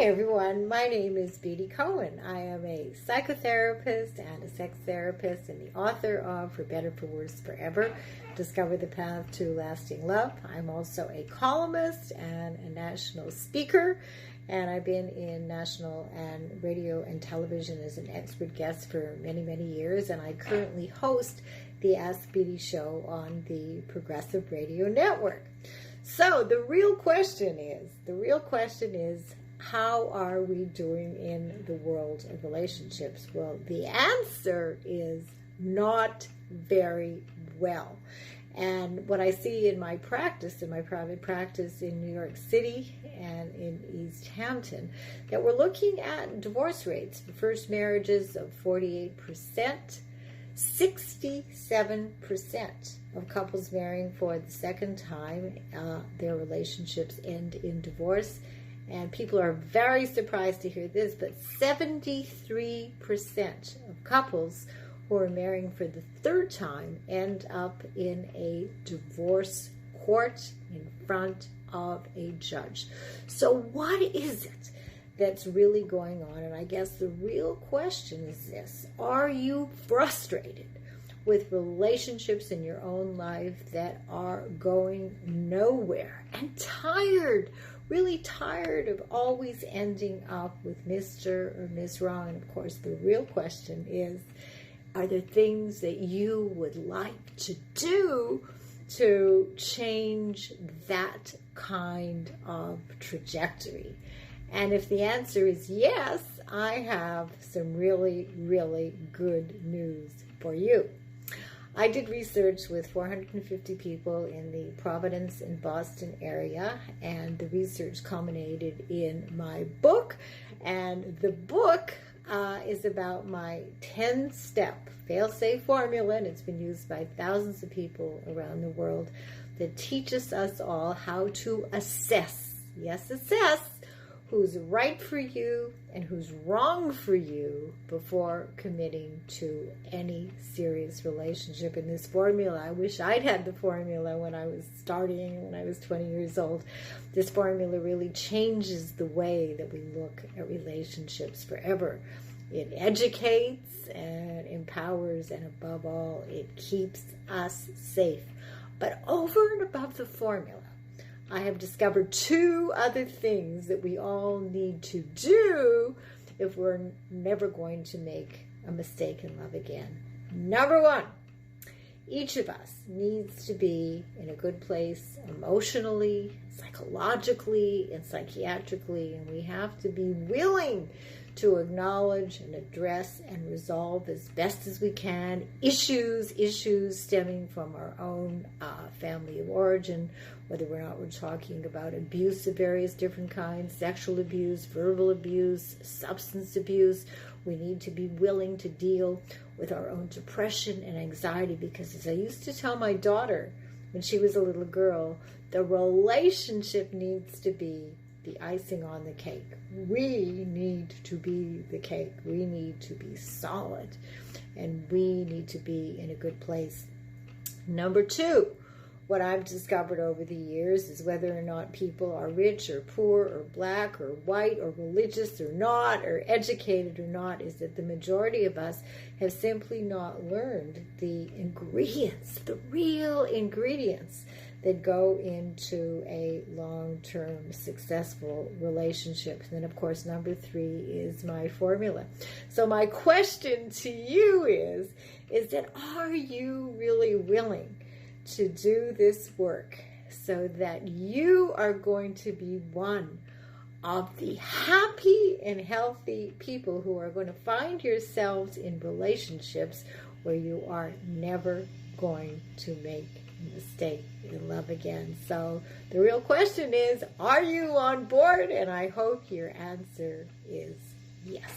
everyone, my name is Beatty Cohan. I am a psychotherapist and a sex therapist and the author of For Better, For Worse, Forever, Discover the Path to Lasting Love. I'm also a columnist and a national speaker, and I've been in national and radio and television as an expert guest for many, many years, and I currently host the Ask Beatty show on the Progressive Radio Network. So the real question is, how are we doing in the world of relationships? Well, the answer is not very well. And what I see in my practice, in my private practice in New York City and in East Hampton, that we're looking at divorce rates for first marriages of 48%, 67% of couples marrying for the second time, their relationships end in divorce. And people are very surprised to hear this, but 73% of couples who are marrying for the third time end up in a divorce court in front of a judge. So what is it that's really going on? And I guess the real question is this: are you frustrated with relationships in your own life that are going nowhere, and tired, really tired of always ending up with Mr. or Ms. Wrong? And of course, the real question is, are there things that you would like to do to change that kind of trajectory? And if the answer is yes, I have some really, really good news for you. I did research with 450 people in the Providence and Boston area, and the research culminated in my book. And the book is about my 10-step fail-safe formula, and it's been used by thousands of people around the world, that teaches us all how to assess, yes, assess, who's right for you and who's wrong for you before committing to any serious relationship. In this formula, I wish I'd had the formula when I was starting, when I was 20 years old. This formula really changes the way that we look at relationships forever. It educates and empowers, and above all, it keeps us safe. But over and above the formula, I have discovered two other things that we all need to do if we're never going to make a mistake in love again. Number one, each of us needs to be in a good place emotionally, psychologically, and psychiatrically, and we have to be willing to acknowledge and address and resolve as best as we can issues stemming from our own family of origin, whether or not we're talking about abuse of various different kinds, sexual abuse, verbal abuse, substance abuse. We need to be willing to deal with our own depression and anxiety, because as I used to tell my daughter when she was a little girl, the relationship needs to be the icing on the cake. We need to be the cake. We need to be solid, and we need to be in a good place. Number two, what I've discovered over the years is whether or not people are rich or poor or black or white or religious or not, or educated or not, is that the majority of us have simply not learned the ingredients, the real ingredients that go into a long-term successful relationship. And then, of course, number three is my formula. So my question to you is that are you really willing to do this work so that you are going to be one of the happy and healthy people who are going to find yourselves in relationships where you are never going to make a mistake in love again? So the real question is, are you on board? And I hope your answer is yes.